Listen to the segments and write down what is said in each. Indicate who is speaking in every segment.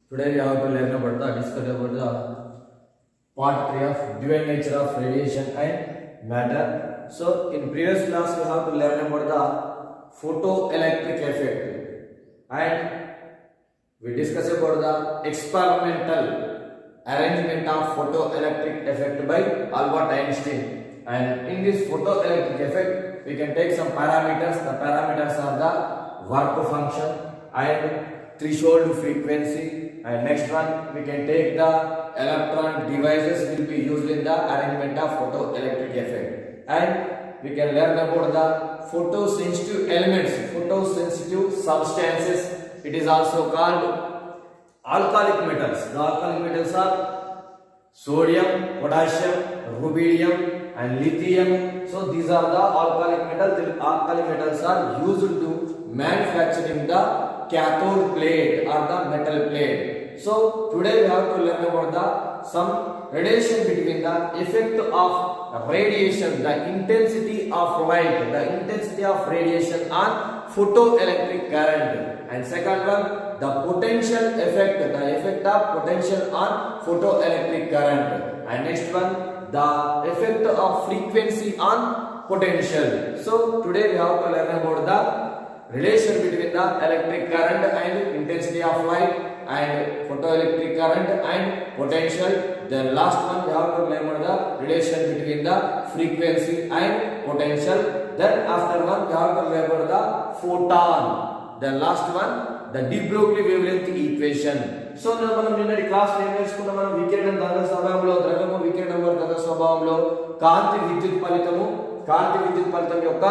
Speaker 1: Today we have to learn about discuss about the part 3 of dual nature of radiation and matter. So in previous class we have to learn about the photoelectric effect and we discuss about the experimental arrangement of photoelectric effect by Albert Einstein. And in this photoelectric effect we can take some parameters. The parameters are the work function and threshold frequency, and next one we can take the electronic devices will be used in the arrangement of photoelectric effect, and we can learn about the photosensitive elements, photosensitive substances. It is also called alkalic metals. The alkalic metals are sodium, potassium, rubidium and lithium. So these are the alkalic metals. The alkalic metals are used to manufacturing the cathode plate or the metal plate. So today we have to learn about the some relation between the effect of radiation, the intensity of light, the intensity of radiation on photoelectric current, and second one the potential effect, the effect of potential on photoelectric current, and next one the effect of frequency on potential. So today we have to learn about the relation between the electric current and intensity of light and photoelectric current and potential. Then last one we have to learn about the relation between the frequency and potential. Then after one we have to learn about the photon. Then last one the de Broglie wavelength equation. So మనం నిన్నటి class ఏం నేర్చుకున్నాం? మనం వికిరణం ధన స్వభావంలో, ద్రవ్యము వికిరణం ధన స్వభావంలో కాంతి విద్యుత్ ఫలితం యొక్క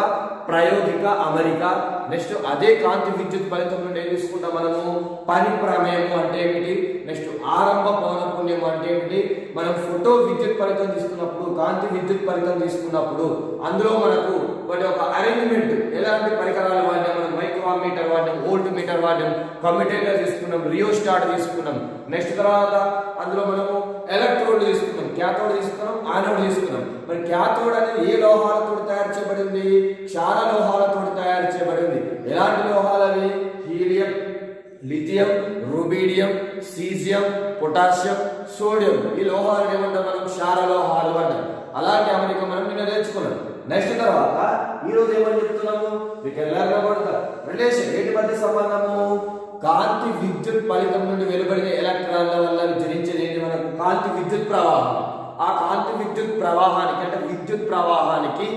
Speaker 1: ప్రాయోగిక అమరిక. నెక్స్ట్ అదే కాంతి విద్యుత్ ఫలితం నుండి ఏం తీసుకుంటాం మనము? పని ప్రమేయం అంటే ఏమిటి, నెక్స్ట్ ఆరంభ పౌనఃపున్యం అంటే ఏమిటి. మనం ఫోటో విద్యుత్ ఫలితం తీసుకున్నప్పుడు, కాంతి విద్యుత్ ఫలితం తీసుకున్నప్పుడు అందులో మనకు వాటి ఒక అరేంజ్మెంట్, ఎలాంటి పరికరాలు వాడినాం మనం? మైక్రోమీటర్ వాడినాం, వోల్ట్ మీటర్ వాడినాం, కమ్యూటేటర్ తీసుకున్నాం, రియోస్టాట్ తీసుకున్నాం. నెక్స్ట్ తర్వాత అందులో మనము ఎలక్ట్రోడ్ తీసుకున్నాం, క్యాథోడ్ తీసుకున్నాం, యానోడ్ తీసుకున్నాం. మరి క్యాథోడ్ అనేది ఏ లోహాలతో తయారు చేయబడింది? క్షార లోహాలతో తయారు చేయబడింది. ఎలాంటి లోహాలు అవి? Helium, lithium, rubidium, caesium, potassium, sodium. ఈ లోహాలు ఏమంటాం మనం? క్షార లోహాలు అంటాం. అలాంటి అమరిక మనం నిన్న నేర్చుకున్నాం. నెక్స్ట్ తర్వాత ఈ రోజు ఏమని చెప్తున్నాము? we can learn about the relation. ఏంటి మధ్య సంబంధము? కాంతి విద్యుత్ ఫలితం నుండి వెలువడిన ఎలక్ట్రాన్ల వల్ల జరించేది ఏంటి మనకు? కాంతి విద్యుత్ ప్రవాహం. ఆ కాంతి విద్యుత్ ప్రవాహానికి అంటే విద్యుత్ ప్రవాహానికి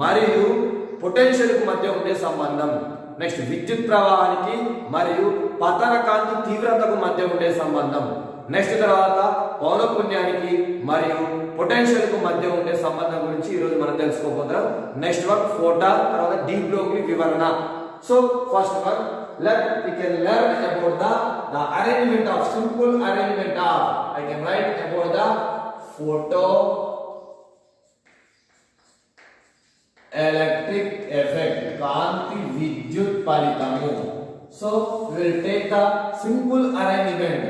Speaker 1: మరియు పొటెన్షియల్ కు మధ్య ఉండే సంబంధం. నెక్స్ట్ విద్యుత్ ప్రవాహానికి మరియు పతన కాంతి తీవ్రతకు మధ్య ఉండే సంబంధం. నెక్స్ట్ తర్వాత పౌనఃపున్యానికి మరియు పొటెన్షియల్ కు మధ్య ఉండే సంబంధం గురించి ఈ రోజు మనం తెలుసుకోబోతున్నాం. నెక్స్ట్ వన్ ఫోటాన్, తర్వాత డి బ్రోగ్లీ వివరణ. So first one we can learn about the arrangement of simple arrangement of, I can write about the photo electric effect, కాంతి విద్యుత్ ఫలితము. So we will take the simple arrangement.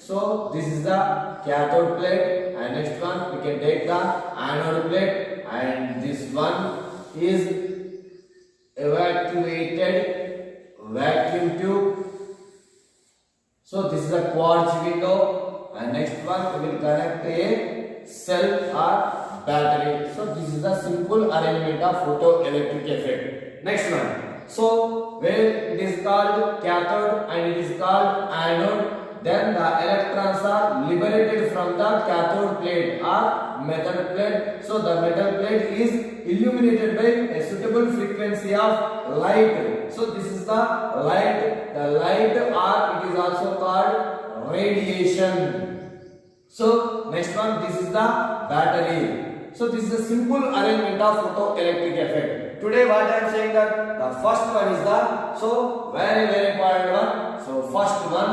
Speaker 1: So this is the cathode plate, and next one we can take the anode plate, and this one is evacuated vacuum tube. So this is a quartz window, and next one we will connect a cell or battery. So this is the simple arrangement of photoelectric effect. Next one, so where it is called cathode and it is called anode, then the electrons are liberated from the cathode plate or metal plate. So the metal plate is illuminated by a suitable frequency of light. So this is the light or it is also called radiation. So next one, this is the battery. So this is a simple arrangement of photoelectric effect. Today what I am saying that the first one is the, so very important one. So first one,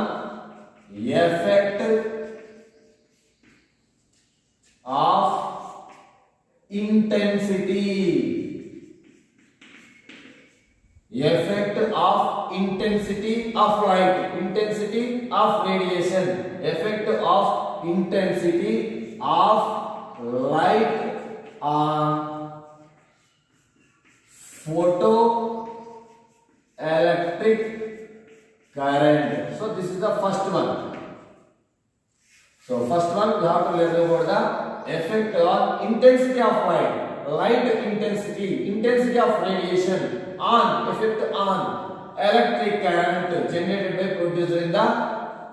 Speaker 1: effect of intensity. Effect of intensity of light, intensity of radiation, effect of intensity of light on photoelectric current. So this is the first one. So first one we have to learn about the effect on intensity of light. Light intensity of radiation on effect on electric current generated by produced in the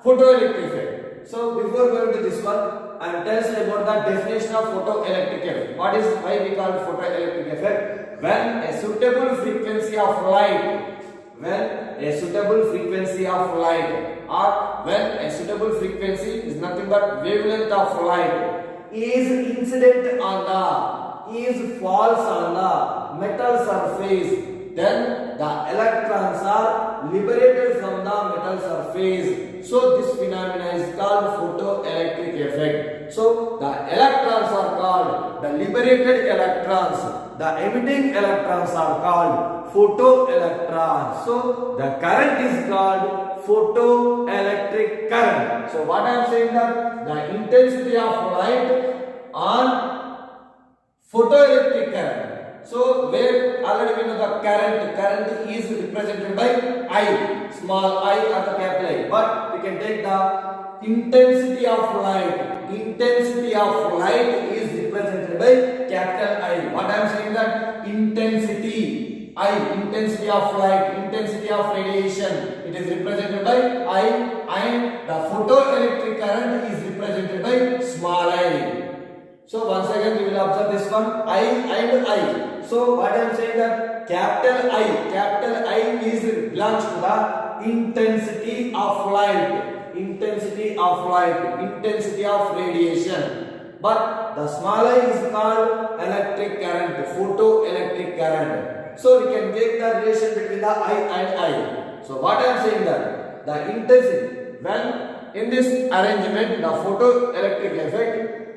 Speaker 1: photoelectric effect. So before going to this one, I will tell you about the definition of photoelectric effect. What is why we call it photoelectric effect? When a suitable frequency of light, or when a suitable frequency is nothing but wavelength of light is falls on the metal surface, then the electrons are liberated from the metal surface. So this phenomena is called photoelectric effect. So the electrons are called the liberated electrons. The emitting electrons are called photoelectrons. So the current is called photoelectric current. So what I am saying that the intensity of light on photoelectric current. So where already we know the current is represented by I, small I or the capital I. But we can take the intensity of light. Intensity of light is represented by capital I. What I am saying that intensity of light, intensity of radiation, it is represented by I, and the photoelectric current is represented by small I. So once again we will observe this one, I and I. So what I am saying that capital I is belongs to the intensity of light, intensity of radiation. But the small I is called electric current, photoelectric current. So we can take the relation between the I and I. So what I am saying that the intensity, when in this arrangement the photoelectric effect,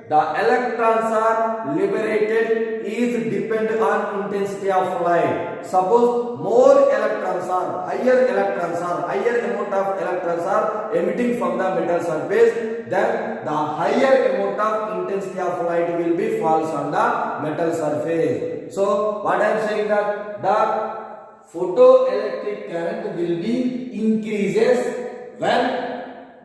Speaker 1: the electrons are liberated is depend on intensity of light. Suppose more electrons are, higher amount of electrons are emitting from the metal surface, then the higher amount of intensity of light will be falls on the metal surface. So what I am saying that the photoelectric current will be increases when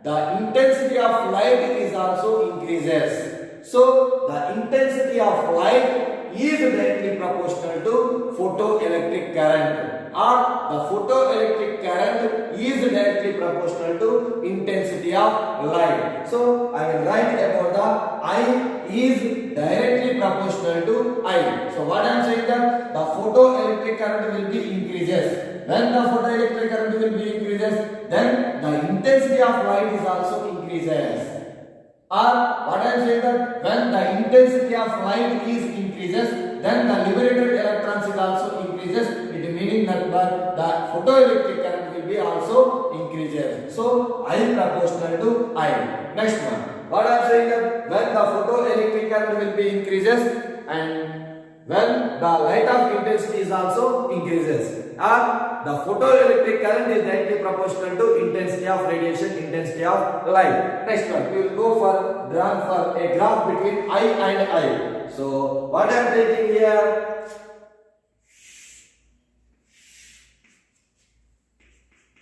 Speaker 1: the intensity of light is also increases. So the intensity of light is directly proportional to photoelectric current, or the photoelectric current is directly proportional to intensity of light. So I will write about the I is directly proportional to I. So what I am saying that the photoelectric current will be increases. When the photoelectric current will be increases, then the intensity of light is also increases. Or what I am saying that when the intensity of light is increases, then the liberated electrons is also increases. It meaning that the photoelectric current will be also increases. So I proportional to I. Next one. What I am saying that when the photoelectric current will be increases and when the light of intensity is also increases, or the photoelectric current is directly proportional to intensity of radiation, intensity of light. Next one, we will go for a graph between I and I. So what I am taking here,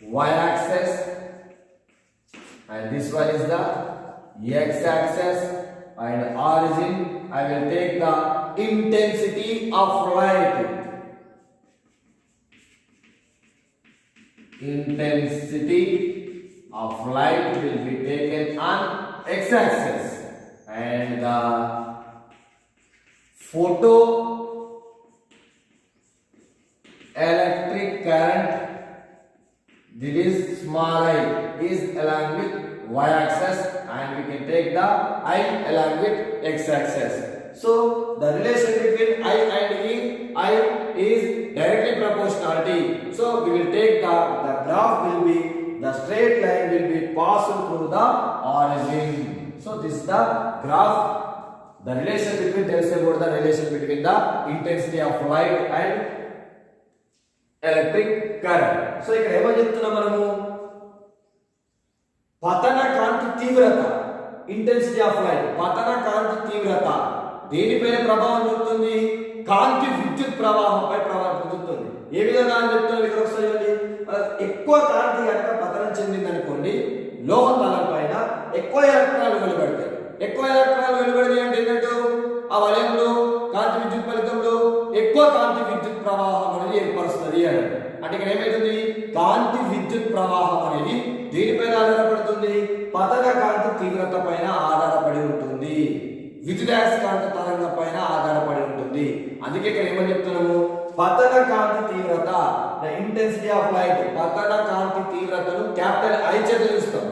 Speaker 1: y-axis, and this one is the x-axis, and origin. I will take the intensity of light. Intensity of light will be taken on x-axis, and the photoelectric current, this is small I, is along with y-axis, and we can take the I along with x-axis. So the relation between I and I is directly proportionality. So we will take the graph will be, the straight line will be passed through the origin. So this is the graph. The relation between, tells about the relation between the intensity of light and electric current. So ఇక్కడ ఏమని చెప్తున్నాం మనము, పతన కాంతి తీవ్రత, intensity of light, పతన కాంతి తీవ్రత దేనిపైన ప్రభావం చూపుతుంది? కాంతి విద్యుత్ ప్రవాహంపై ప్రభావం చూపుతుంది. ఏ విధంగా అని చెప్తున్నారు ఇక్కడ ఒకసారి చూడండి. ఎక్కువ కాంతి కనుక పతనం చెందింది అనుకోండి లోహ తలం పైన, ఎక్కువ ఎలక్ట్రాన్లు వెలువడతాయి. ఎక్కువ ఎలక్ట్రాన్లు వెలువడినాయి అంటే ఏంటంటే ఆ వలయంలో కాంతి విద్యుత్ ఫలితంలో ఎక్కువ కాంతి విద్యుత్ ప్రవాహం అనేది ఏర్పరుస్తుంది అని. అంటే ఇక్కడ ఏమైతుంది, కాంతి విద్యుత్ ప్రవాహం అనేది దేనిపైన ఆధారపడుతుంది, పతన కాంతి తీవ్రత పైన ఆధారపడి ఉంటుంది, విద్యుదయస్కాంత తరంగం పైన ఆధారపడి ఉంటుంది. అందుకే ఇక్కడ ఏమని చెప్తున్నాము, పతన కాంతి తీవ్రత, ద ఇంటెన్సిటీ ఆఫ్ లైట్, పతన కాంతి తీవ్రతను క్యాపిటల్ I చేత చూస్తాం.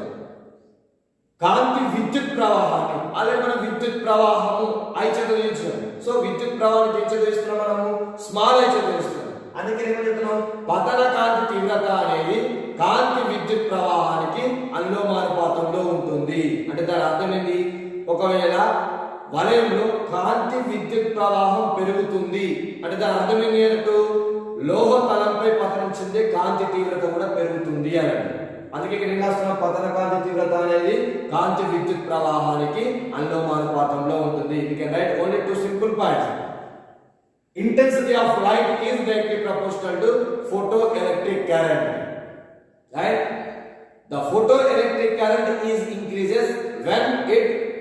Speaker 1: కాంతి విద్యుత్ ప్రవాహాన్ని అలాగే మనం విద్యుత్ ప్రవాహము I చేత చూస్తాం. సో విద్యుత్ ప్రవాహాన్ని ఏం చేత చూస్తున్నాం, మనము స్మాల్ I చేత చూస్తున్నాం. అందుకే ఏమని చెప్తున్నాం, పతన కాంతి తీవ్రత అనేది కాంతి విద్యుత్ ప్రవాహానికి అనులోమానుపాతంలో ఉంటుంది. అంటే దాని అర్థం ఏంటి, ఒకవేళ వలయంలో కాంతి విద్యుత్ ప్రవాహం పెరుగుతుంది అంటే దాని అర్థం ఏంటి అన్నట్టు, లోహ తలంపై పతనం చెందే కాంతి తీవ్రత కూడా పెరుగుతుంది అన్నట్టు. అందుకే ఇక్కడ ఏం రాస్తున్నాం, పతన కాంతి తీవ్రత అనేది కాంతి విద్యుత్ ప్రవాహానికి అనులోమానుపాతంలో ఉంటుంది. You can write only two simple points. Intensity of light is directly proportional to photoelectric current. Right? The photoelectric current is increases when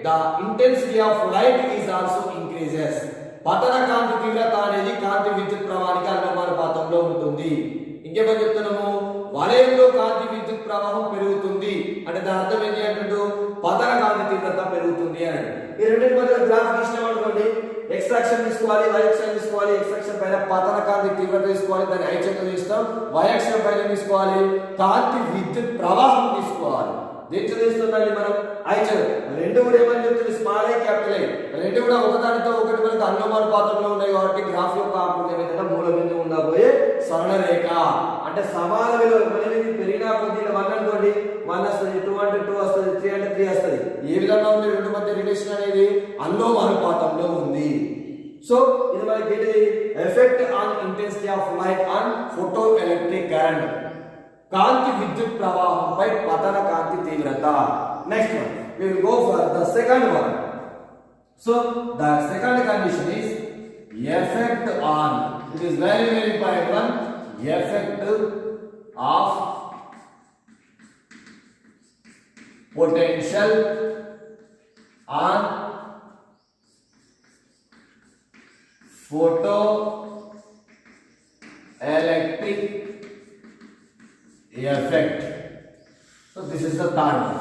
Speaker 1: the intensity of light is also increases. పతన కాంతి తీవ్రత అనేది కాంతి విద్యుత్ ప్రవాహానికి అనులోమానుపాతంలో ఉంటుంది. ఇంకేమని చెప్తున్నాము, వలయంలో కాంతి విద్యుత్ ప్రవాహం పెరుగుతుంది అంటే దాని అర్థం ఏంటి అంటే పతన కాంతి తీవ్రత పెరుగుతుంది అని. ఈ రెండింటి మధ్య గ్రాఫ్ గీసినాం అనుకోండి, x అక్షం తీసుకోవాలి, y అక్షం తీసుకోవాలి. x అక్షం పైన పతన కాంతి తీవ్రత తీసుకోవాలి, దాన్ని I చేత తీస్తాం. y అక్షం పైన తీసుకోవాలి, కాంతి విద్యుత్ ప్రవాహం తీసుకోవాలి. దేంతో తీస్తుందండి మనం I చేత. రెండు కూడా ఏమని చెప్తుంది, స్మాల్ I క్యాపిటల్ I. రెండు కూడా ఒకదానితో ఒకటి మనకు అనులోమానుపాతంలో ఉన్నాయి కాబట్టి గ్రాఫ్ యొక్క ఆకృతి ఏమైతే మూల బిందువు ఉండబోయే సరళ రేఖ. అంటే సమాన విలువ పెరిగినా కొద్ది 1 అనుకోండి 1 వస్తుంది, 2 అంటే 2 వస్తుంది, 3 అంటే 3 వస్తుంది. ఏ విధంగా ఉంది రెండు మధ్య రిలేషన్ అనేది అనులోమానుపాతంలో ఉంది. సో ఇది మనకి effect on intensity of light on photo electric current, కాంతి విద్యుత్ ప్రవాహంపై పతన కాంతి తీవ్రత. Next one we will go for the second one. So the second condition is effect on, it is very important one, effect of potential on photoelectric effect. So this is the third one.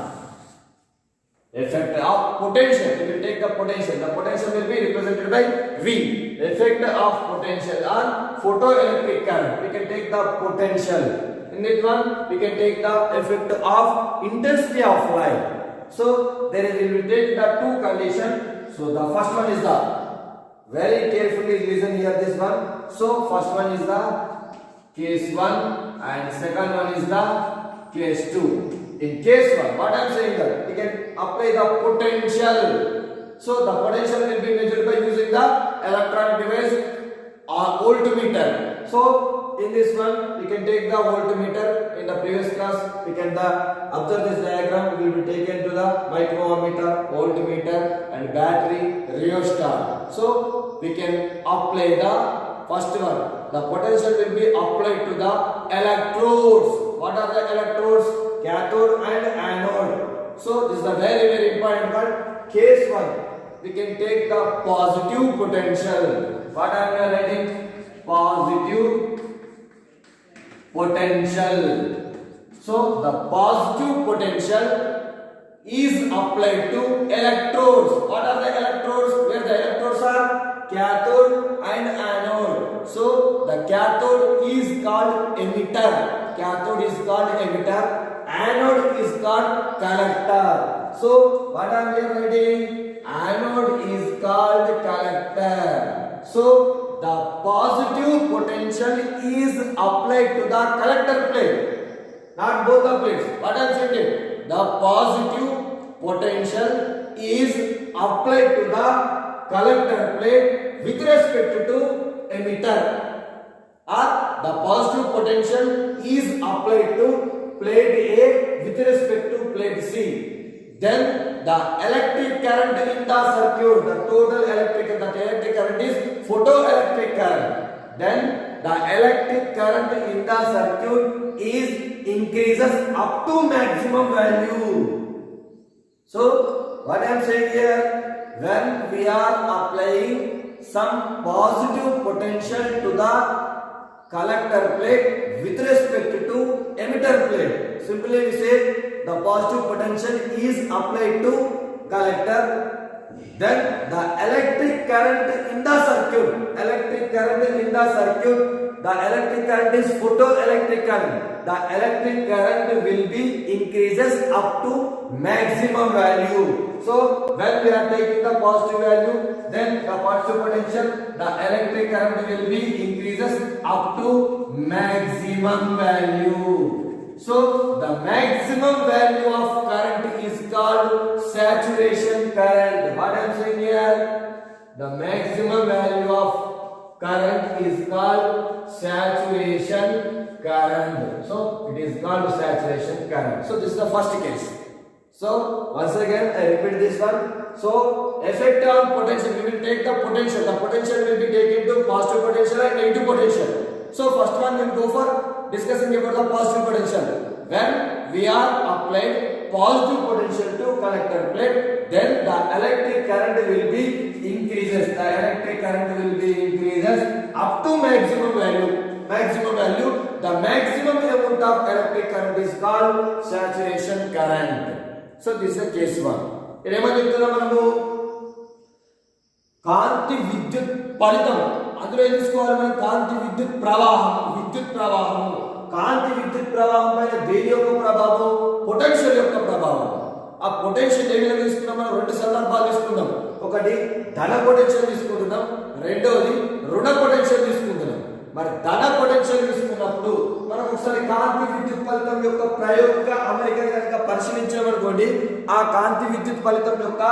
Speaker 1: Effect of potential, we will take the potential. The potential will be represented by V. Effect of potential on photoelectric current. We can take the potential. In this one, we can take the effect of intensity of light. So there is, we will take the two conditions. So the first one is the, very carefully listen here this one. So first one is the case 1 and second one is the case 2. In case 1, what I am saying that we can apply the potential. So the potential will be measured by using the electronic device or voltmeter. So in this one we can take the voltmeter. In the previous class we can observe this diagram. We will be taken to the micrometer, voltmeter and battery rheostat. So we can apply the first one. The potential will be applied to the electrodes. What are the electrodes? Cathode and anode. So this is a very important one. Case 1, we can take the positive potential. What are we writing? Positive potential. So the positive potential is applied to electrodes. What are the electrodes? Where the electrodes are? Cathode and anode. So the cathode is called emitter. Cathode is called emitter. Anode is called collector. So what are we writing? Anode is called collector. So the positive potential is applied to the collector plate, not both the plates. What I am saying? The positive potential is applied to the collector plate with respect to emitter, or the positive potential is applied to plate A with respect to plate C. Then the electric current in the circuit, the total electric current is photoelectric current. Then the electric current in the circuit is increases up to maximum value. So what I am saying here, when we are applying some positive potential to the collector plate with respect to emitter plate, simply we say the positive potential is applied to collector, then the electric current in the circuit, the electric current is photoelectric current. The electric current will be increases up to maximum value. So when we are taking the positive value, then the positive potential, the electric current will be increases up to maximum value. So the maximum value of current is called saturation current. What I am saying here, the maximum value of current is called saturation current. So it is called saturation current. So this is the first case. So once again I repeat this one. So effect on potential, we will take the potential. The potential will be taken to positive potential and negative potential. So first one we will go for discussing about the positive potential. When we are applied positive potential to collector plate, then the electric current will be increases. The electric current will be increases up to maximum value. The maximum amount of electric current is called saturation current. So this is case 1. ఏమని చెప్తున్నాం మనము, కాంతి విద్యుత్ ఫలితం, అందులో ఏం తీసుకోవాలి మనం, కాంతి విద్యుత్ ప్రవాహం పైన దేని యొక్క ప్రభావం, పొటెన్షియల్ యొక్క ప్రభావం. ఆ పొటెన్షియల్ ఏ విధంగా తీసుకున్నాం మనం, రెండు సందర్భాలు తీసుకుందాం. ఒకటి ధన పొటెన్షియల్ తీసుకుంటున్నాం, రెండవది రుణ పొటెన్షియల్ తీసుకుంటున్నాం. మరి ధన పొటెన్షియల్ తీసుకున్నప్పుడు మనం ఒకసారి కాంతి విద్యుత్ ఫలితం యొక్క ప్రాయోగిక అమరిక కనుక పరిశీలించామనుకోండి, ఆ కాంతి విద్యుత్ ఫలితం యొక్క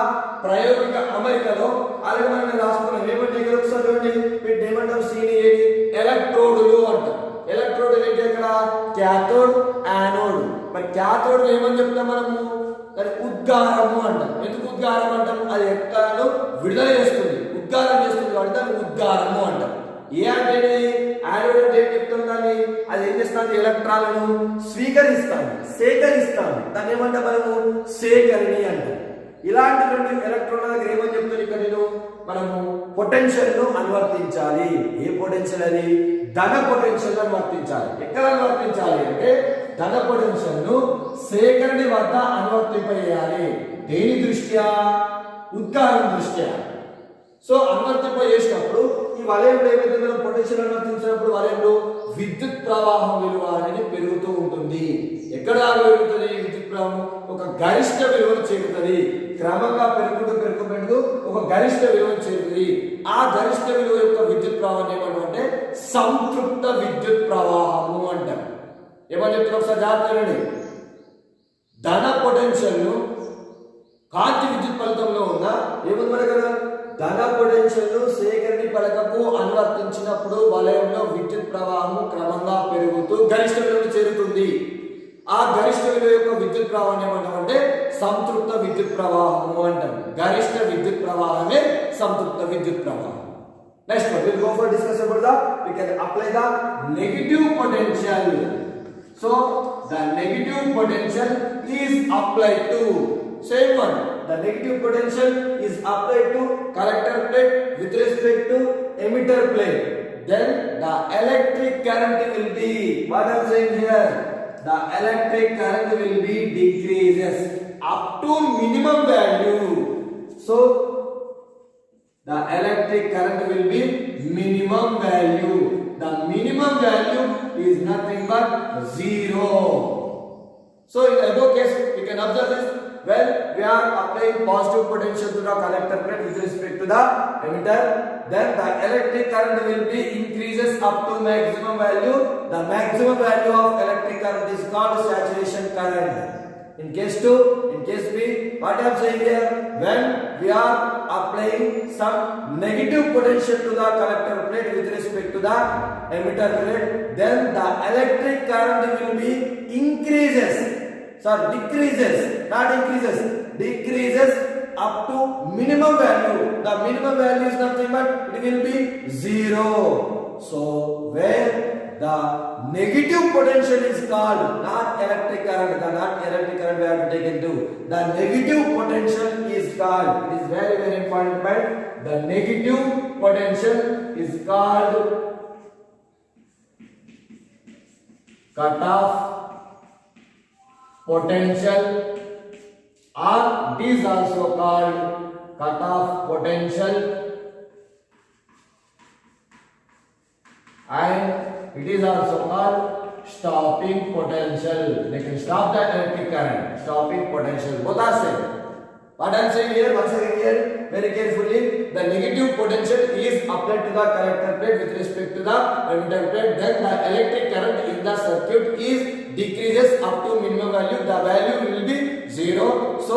Speaker 1: ప్రాయోగిక అమరికలో అలాగే మనం రాసుకున్నాం. ఏమంటే ఇక్కడ ఒకసారి చూడండి, వీటి ఏమంటాం, సీని ఏది, ఎలక్ట్రోడులు అంటాం. ఎలక్ట్రోడులు ఏంటి, అక్కడ క్యాథోడ్ యానోడ్. మరి క్యాథోడ్ ఏమని చెప్తాం మనము, దాని ఉద్గారము అంటాం. ఎందుకు ఉద్గారం అంటాం, అది ఎలక్ట్రాన్లు విడుదల చేస్తుంది, ఉద్గారం చేస్తుంది కాబట్టి దాన్ని ఉద్గారము అంటాం. ఏ అంటే యానోడ్ అంటే ఏం చెప్తాం, దాన్ని అది ఏం చేస్తుంది, ఎలక్ట్రాన్లను సేకరిస్తాను. దాన్ని ఏమంటాం మనము, సేకరణి అంటాం. ఇలాంటి రెండు ఎలక్ట్రాన్ల దగ్గర ఏమని చెప్తాను ఇక్కడ నేను, మనము పొటెన్షియల్ ను అనువర్తించాలి. ఏ పొటెన్షియల్ అది, ధన పొటెన్షియల్ అనువర్తించాలి. ఎక్కడ అనువర్తించాలి అంటే ధన పొటెన్షియల్ ను సేకరణ వద్ద అనువర్తింపజేయాలి. దేని దృష్ట్యా, ఉద్గారం దృష్ట్యా. సో అనువర్తింపజేసినప్పుడు ఈ వలయంలో ఏమైతే మనం పొటెన్షియల్ అనువర్తించినప్పుడు వలయంలో విద్యుత్ ప్రవాహం విలువ అనేది పెరుగుతూ ఉంటుంది. ఎక్కడ పెరుగుతుంది విద్యుత్ ప్రవాహం, ఒక గరిష్ట విలువను చేరుతుంది. క్రమంగా పెరుగుతూ ఒక గరిష్ట విలువను చేరుతుంది. ఆ గరిష్ట విలువ యొక్క విద్యుత్ ప్రవాహం ఏమంటే సంతృప్త విద్యుత్ ప్రవాహము అంటాం. ఏమని చెప్తున్నా ఒకసారి జాగ్రత్తగా, ధన పొటెన్షియల్ ను కాంతి విద్యుత్ ఫలితంలో ఉన్న ఏముంది మన కదా, ధన పొటెన్షియల్ ను సేకరణ పలకకు అనువర్తించినప్పుడు వలయంలో విద్యుత్ ప్రవాహము క్రమంగా పెరుగుతూ గరిష్ట విలువను చేరుతుంది. ఆ గరిష్ట విలువ యొక్క విద్యుత్ ప్రవాహం ఏమంటామంటే సంతృప్త విద్యుత్ ప్రవాహము అంటాం. గరిష్ట విద్యుత్ ప్రవాహమే సంతృప్త విద్యుత్ ప్రవాహం. Next we will go for discuss about the, we can apply the negative potential. So the negative potential is applied to, same one, the negative potential is applied to collector plate with respect to emitter plate. Then the electric current will be, what I am saying here, the electric current will be decreases up to minimum value. So the electric current will be minimum value. The minimum value is nothing but 0. So in the above case you can observe this, when we are applying positive potential to the collector plate with respect to the emitter, then the electric current will be increases up to maximum value. The maximum value of electric current is called saturation current. In case 2, in case B, what I am saying here, when we are applying some negative potential to the collector plate with respect to the emitter plate, then the electric current will be decreases up to minimum value. The minimum value is nothing but it will be 0. So where the negative potential is called not electric current. The not electric current we have to take into. The negative potential is called. It is very very important point. The negative potential is called cutoff potential, or it is also called cutoff potential, and it is also called stopping potential. They can stop the electric current. Stopping potential, both are same. What I am saying here, once again here, very carefully, the negative potential is applied to the collector plate with respect to the emitter plate. Then the electric current in the circuit is decreases up to minimum value. The value will be 0. So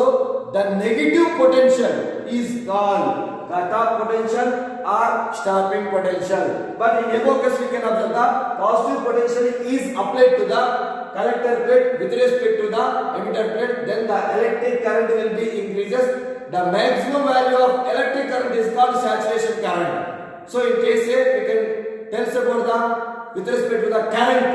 Speaker 1: the negative potential is called cutoff potential or stopping potential. But in above case we can observe the positive potential is applied to the collector plate with respect to the emitter plate. Then the electric current will be increases. The maximum value of electric current is called saturation current. So in case A we can tell about the with respect to the current.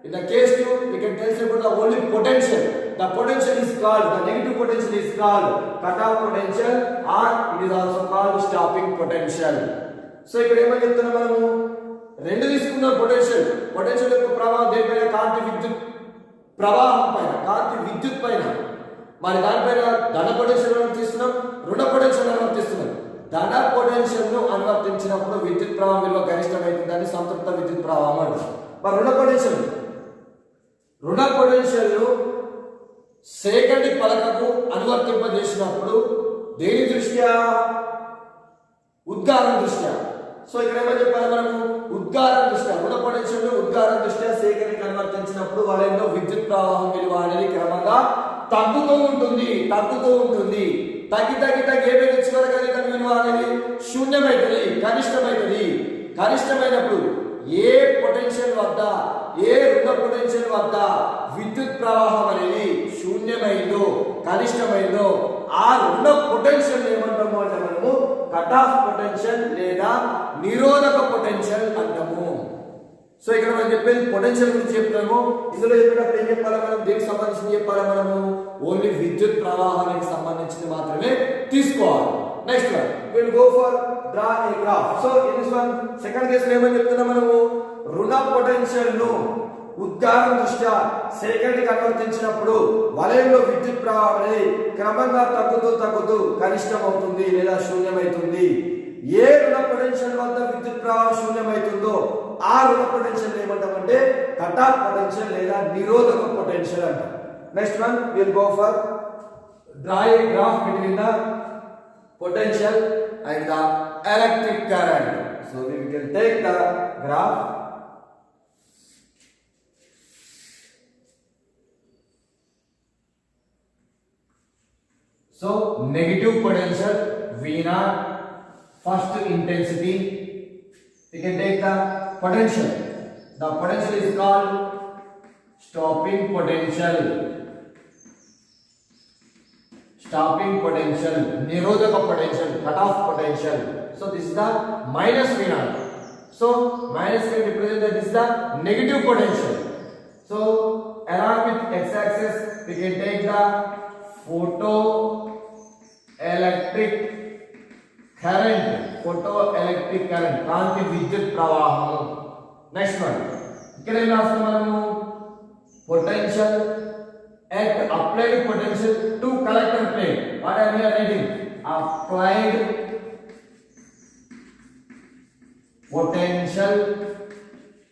Speaker 1: In the case 2 we can tell about the only potential. The potential is called, the negative potential is called cutoff potential, or it is also called stopping potential. So ఇక్కడ ఏమని చెప్తున్నాం మనము రెండు తీసుకున్నాం potential. Potential యొక్క ప్రవాహం దేనిపైన? కాంతి విద్యుత్ ప్రవాహం పైన, కాంతి విద్యుత్ పైన. మరి దానిపైన ధన పొటెన్షియల్ అనువర్తిస్తున్నాం, రుణ పొటెన్షియల్ అనువర్తిస్తున్నాం. ధన పొటెన్షియల్ ను అనువర్తించినప్పుడు విద్యుత్ ప్రవాహం విలువ గరిష్టమైతుందని సంతృప్త విద్యుత్ ప్రవాహం అంటారు. మరి రుణ పొటెన్షియల్ ను సేకరణ పలకకు అనువర్తింపజేసినప్పుడు దేని దృష్ట్యా? ఉద్గారం దృష్ట్యా. సో ఇక్కడ ఏమని చెప్పాలి మనము? ఉద్గారం దృష్ట్యా, రుణ పొటెన్షియల్ ను ఉద్గారం దృష్ట్యా సేకరణకు అనువర్తించినప్పుడు వాళ్ళలో విద్యుత్ ప్రవాహం విలువ అనేది క్రమంగా తగ్గుతూ ఉంటుంది. తగ్గి ఏమైనా చివరికి అనేది దాని విలువ అనేది శూన్యమైతుంది, కనిష్టమైతుంది. కనిష్టమైనప్పుడు ఏ పొటెన్షియల్ వద్ద, ఏ రుణ పొటెన్షియల్ వద్ద విద్యుత్ ప్రవాహం అనేది శూన్యమైందో, కనిష్టమైందో ఆ రుణ పొటెన్షియల్ ఏమంటాము అంటే మనము కట్ ఆఫ్ పొటెన్షియల్ లేదా నిరోధక పొటెన్షియల్ అంటాము. సో ఇక్కడ మనం చెప్పేది పొటెన్షియల్ గురించి చెప్తాము. ఇందులో చెప్పేటప్పుడు ఏం చెప్పాలి మనం? దీనికి సంబంధించి చెప్పాలి మనము ఓన్లీ విద్యుత్ ప్రవాహానికి సంబంధించింది మాత్రమే తీసుకోవాలి. Next one will go for draw A graph. So in this one second case లో ఏమని చెప్తున్నాం మనము? రుణ పొటెన్షియల్ ను ఉద్గారం దృష్ట్యా సేకరణకి అనువర్తించినప్పుడు వలయంలో విద్యుత్ ప్రవాహం అనేది క్రమంగా తగ్గుతూ కనిష్టం అవుతుంది లేదా శూన్యమైతుంది. ఏ రుణ పొటెన్షియల్ వద్ద విద్యుత్ ప్రవాహం శూన్యమైతుందో ఆ రుణ పొటెన్షియల్ ఏమంటామంటే కట్ ఆఫ్ పొటెన్షియల్ లేదా నిరోధక పొటెన్షియల్ అంటాం. Next one will go for draw A graph between the potential and the electric current. So we can take the graph. So negative potential V0, first intensity. We can take the potential. The potential is called stopping potential. Stopping potential, nirodhaka potential, cut off potential. So this is the minus V0. So minus can represent that this is the negative potential. So along with x-axis we can take the photoelectric current, కాంతి విద్యుత్ ప్రవాహం. Next one ఇక్కడ ఏం రాస్తాం మనము? Potential at applied potential to collector plate. What are we writing? Applied potential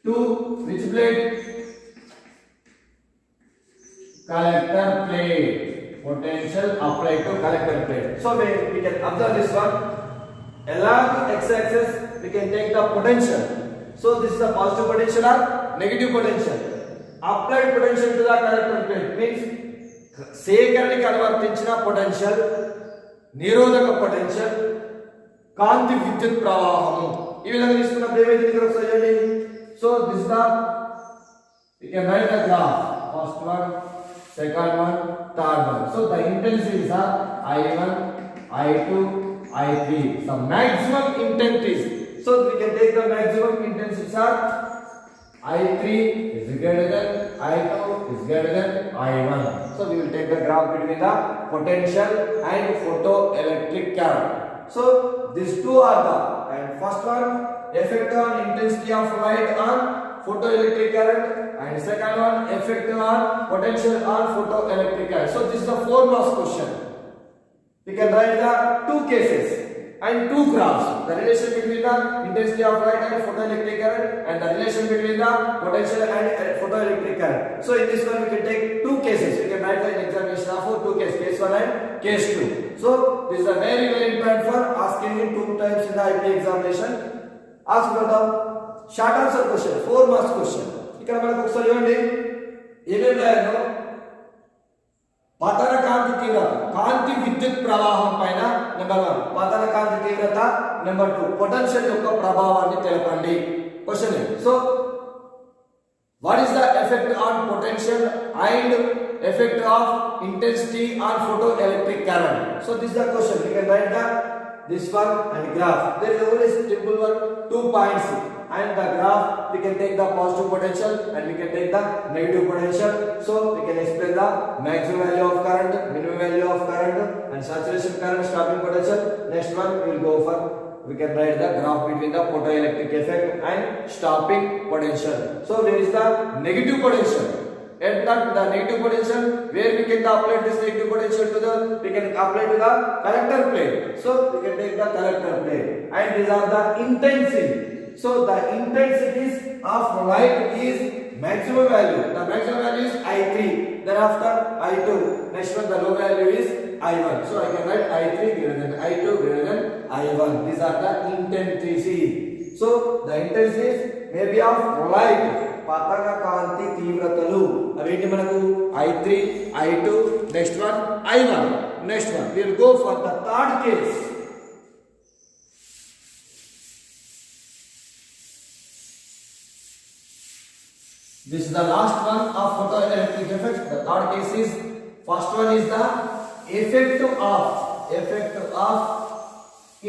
Speaker 1: to which plate? Collector plate. Potential applied to collector plate. So we can observe this one. Along x-axis we can take the potential. So this is the positive potential or negative potential. Applied potential to the collector plate means సేకరణకి అనువర్తించిన potential, నిరోధక potential, కాంతి విద్యుత్ ప్రవాహము. ఈ విధంగా తీసుకున్నప్పుడు ఏమైంది ఇక్కడ చూడండి. So this the we can write the graph. First one, second one, third one. So the intensities are I1, I2, I3. So maximum intensities. So we can take the maximum intensities are I3 is greater than I2 is greater than I1. So we will take the graph between the potential and photoelectric current. So these two are the, and first one effect on intensity of light on photoelectric current, and second one effect on potential on photoelectric current. So this is the 4 marks question. We can write the two cases and two graphs, the relation between the intensity of light and photoelectric current, and the relation between the potential and photoelectric current. So in this one we can take two cases. We can write the examination of two cases, case 1 and case 2. So this is a very important for asking it 2 times in the IP examination. Ask for the short answer question, 4 marks question. ఇక్కడ మనకు ఒకసారి చూడండి ఏమేమి రాయాలో, పతన కాంతి తీవ్రత, కాంతి విద్యుత్ ప్రవాహం పైన నెంబర్ 1 పతన కాంతి తీవ్రత, నెంబర్ 2 పొటెన్షియల్ యొక్క ప్రభావాన్ని తెలపండి. Question so what is the effect on potential and effect of intensity on photoelectric current? So this is the question. We can write the this one and graph. There is only simple one, 2 points, and the graph we can take the positive potential and we can take the negative potential. So we can explain the maximum value of current, minimum value of current, and saturation current, stopping potential. Next one we will go for, we can write the graph between the photoelectric effect and stopping potential. So where is the negative potential? At that the negative potential, where we can apply this negative potential to the, we can apply to the collector plate. So we can take the collector plate, and these are the intensity. So the intensities of light is maximum value. The maximum value is I3. Thereafter I2. Next one the low value is I1. So I can write I3 greater than I2 greater than I1. These are the intensities. So the intensities may be of light. పతన కాంతి తీవ్రతలు అవేంటి మనకు I3, I2, next one I1. Next one we will go for the third case. This is the last one of photoelectric effect. The third case is, first one is the effect of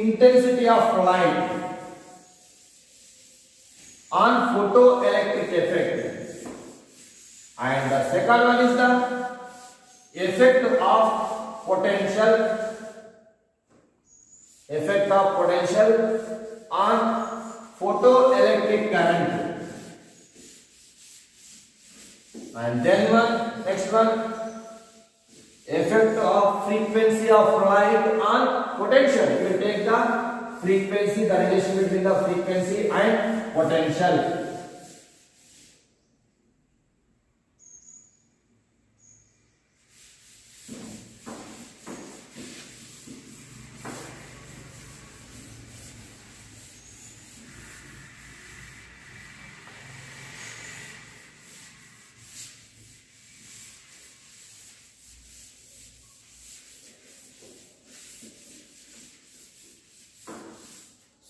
Speaker 1: intensity of light on photoelectric effect, and the second one is the effect of potential on photoelectric current, and then next one effect of frequency of light on potential. We will take the frequency, the relation between the frequency and potential.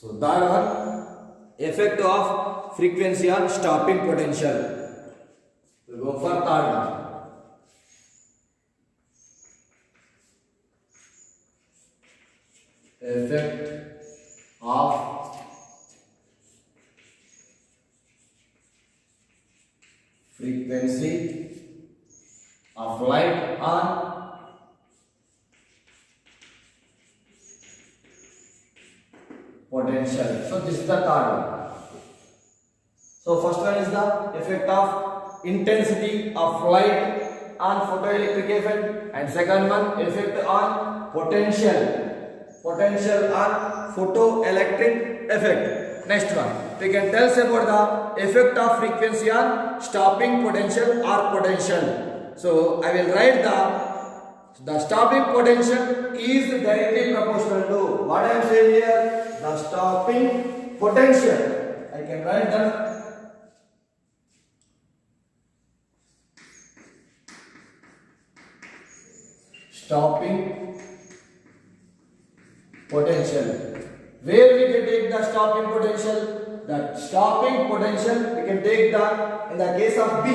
Speaker 1: So that one effect of frequency on stopping potential. We will go for third one. Effect of frequency of light on potential. So this is the third one. So first one is the effect of intensity of light on photoelectric effect, and second one effect on potential on photoelectric effect. Next one we can tell us about the effect of frequency on stopping potential or potential. So I will write the stopping potential is directly proportional to what I am saying here, the stopping potential. I can write the stopping potential. Where we can take the stopping potential? The stopping potential we can take the, in the case of B,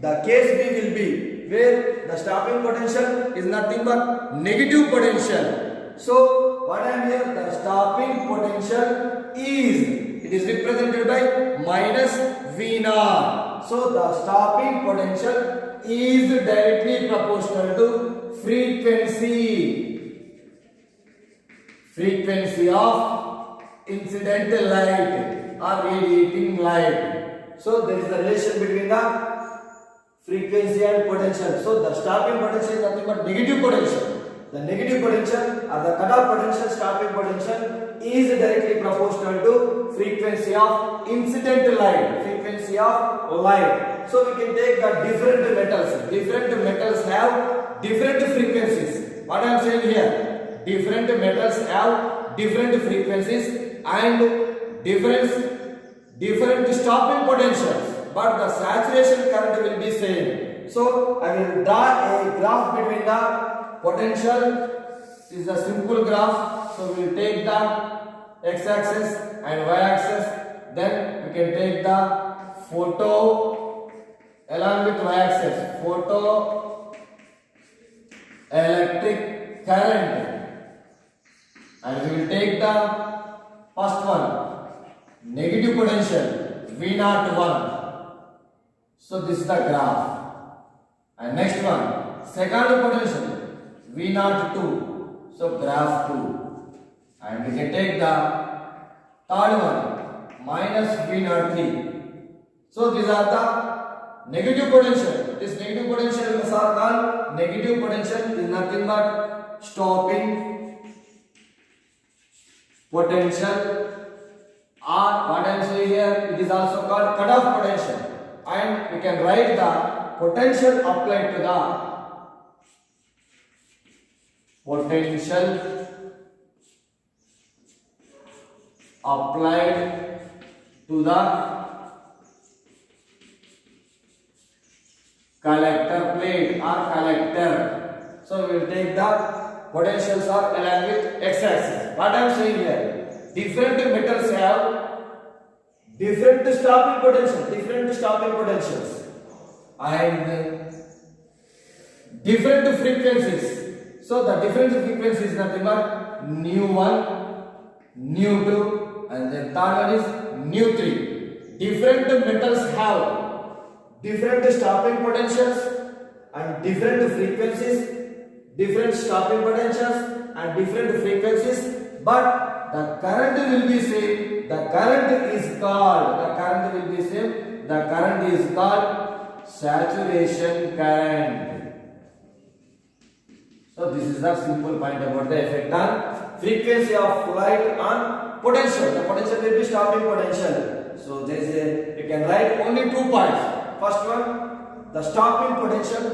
Speaker 1: the case B will be where the stopping potential is nothing but negative potential. So what I am here, the stopping potential is, it is represented by minus V naught. So the stopping potential is directly proportional to frequency of incidental light or radiating light. So there is a relation between the frequency and potential. So the stopping potential is nothing but negative potential. The negative potential or the cutoff potential, stopping potential is directly proportional to frequency of incidental light. So we can take the different metals. Different metals have different frequencies. What I am saying here, different metals have different frequencies and different stopping potentials, but the saturation current will be same. So I will draw a graph between the potential. This is a simple graph. So we will take the x-axis and y-axis. Then we can take the photo along with y-axis. Photo electric current. And we will take the first one, negative potential V01. So this is the graph. And next one, second potential V02. So graph 2. And we can take the third one, minus V03. So these are the negative potential. This negative potential is called negative potential is nothing but stopping potential, or what I am saying here, it is also called cutoff potential. And we can write the potential applied to the collector plate or collector. So we will take the potentials are along with x-axis. What I am saying here, different metals have different stopping potentials and different frequencies. So the different frequencies is nothing but nu1, nu2, and then third one is nu3. Different metals have different stopping potentials and different frequencies, different stopping potentials and different frequencies, but the current will be same. The current is called saturation current. So this is the simple point about the effect on frequency of light on potential. The potential will be stopping potential. So there is a, you can write only 2 points. First one, the stopping potential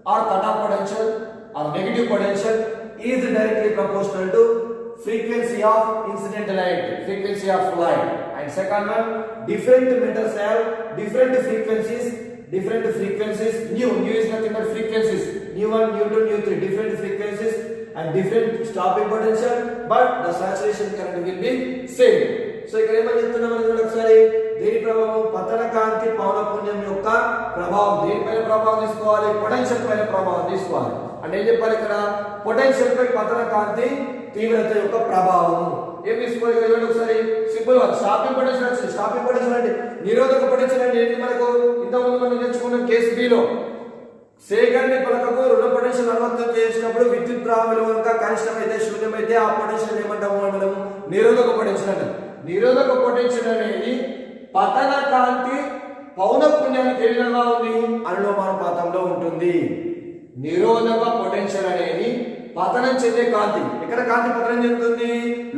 Speaker 1: or cutoff potential or negative potential is directly proportional to frequency of incidental light, frequency of light. And second one, different metals have different frequencies. Nu is nothing but frequencies. Nu1, nu2, nu3, different frequencies and different stopping potential, but the saturation current will be same. So ఇక్కడ ఏమని చెప్తున్నామని చూడండి ఒకసారి, దేని ప్రభావం, పతన కాంతి పౌనఃపున్యం యొక్క ప్రభావం. దేనిపైన ప్రభావం తీసుకోవాలి? పొటెన్షియల్ పైన ప్రభావం తీసుకోవాలి. అంటే ఏం చెప్పాలి ఇక్కడ? పొటెన్షియల్ పై పతన కాంతి తీవ్రత యొక్క ప్రభావం. ఏం తీసుకోవాలి చూడండి ఒకసారి, సింపుల్ గా స్టాపింగ్ పొటెన్షియల్ వచ్చింది. స్టాపింగ్ పొటెన్షియల్ అంటే నిరోధక పొటెన్షియల్ అంటే ఏంటి? మనకు ఇంతకుముందు మనం నేర్చుకున్న కేసు బి లో సేకరణ పలకకు రుణ పొటెన్షియల్ అనువర్తనం చేసినప్పుడు విద్యుత్ ప్రవాహం విలువ కనుక కనిష్టమైతే శూన్యమైతే ఆ పొటెన్షియల్ ఏమంటాము మనం? నిరోధక పొటెన్షియల్ అంటాం. నిరోధక పొటెన్షియల్ అనేది పతన కాంతి పౌనఃపున్యానికి ఏ విధంగా ఉంది? అనులోమానుపాతంలో ఉంటుంది. నిరోధక పొటెన్షియల్ అనేది పతనం చెందే కాంతి. ఇక్కడ కాంతి పతనం చెందుతుంది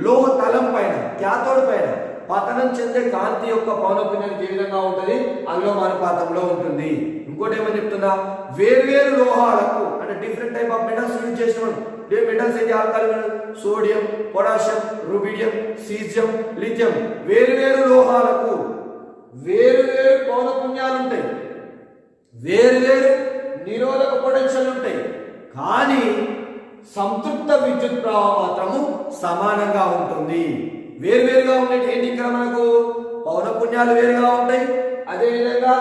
Speaker 1: లోహ తలం పైన, క్యాథోడ్ పైన. పతనం చెందే కాంతి యొక్క పౌనఃపున్యానికి ఏ విధంగా ఉంటుంది? అనులోమానుపాతంలో ఉంటుంది. ఇంకోటి ఏమని చెప్తున్నా, వేర్వేరు లోహాలకు అంటే different type of metals use చేసినాం. మెటల్స్ అయితే alkali, sodium, potassium, rubidium, caesium, lithium. వేర్వేరు లోహాలకు వేర్వేరు పౌనఃపున్యాలు ఉంటాయి, వేర్వేరు నిరోధక పొటెన్షియల్ ఉంటాయి, కానీ సంతృప్త విద్యుత్ ప్రవాహం మాత్రము సమానంగా ఉంటుంది. వేర్వేరుగా ఉంటాయి. ఏంటి ఇక్కడ మనకు? పౌనఃపున్యాలు వేరుగా ఉంటాయి, అదే విధంగా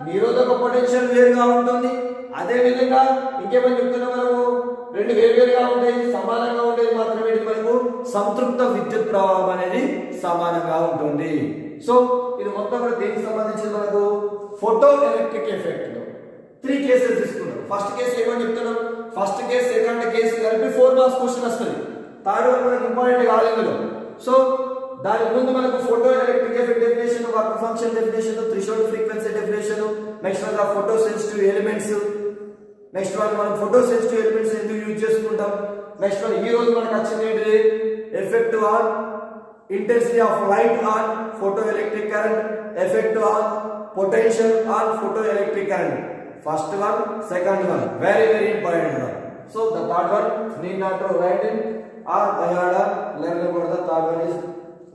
Speaker 1: నిరోధక పొటెన్షియల్ వేరుగా ఉంటుంది, అదే విధంగా ఇంకేమని చెప్తున్నాం మనము? రెండు వేరువేరుగా ఉంటాయి, సమానంగా ఉండేది మాత్రమే మనకు సంతృప్త విద్యుత్ ప్రవాహం అనేది సమానంగా ఉంటుంది. సో ఇది మొత్తం కూడా దేనికి సంబంధించి మనకు ఫోటో ఎలక్ట్రిక్ ఎఫెక్ట్ లో 3 కేసెస్ తీసుకున్నాం. ఫస్ట్ కేసు ఏమని చెప్తున్నాం, ఫస్ట్ కేసు సెకండ్ కేసు కలిపి 4 మార్క్స్ క్వశ్చన్ వస్తుంది. థర్డ్ వన్ మనకు ఇంపార్టెంట్ కాదు ఇందులో. సో దాని ముందు మనకు photo electric effect definition, work function definition, threshold frequency definition, next one photo sensitive elements, next one మనం ఫోటో సెన్సిటివ్ ఎలిమెంట్స్ ఎందుకు యూజ్ చేసుకుంటాం, నెక్స్ట్ వన్ ఈ రోజు మనకు వచ్చింది ఏంటి, effect on intensity of light on photoelectric current, effect on potential on photoelectric current. First one, second one, very important one. So the third one need not to write in or I had learn about the third one is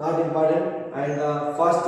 Speaker 1: not important, and first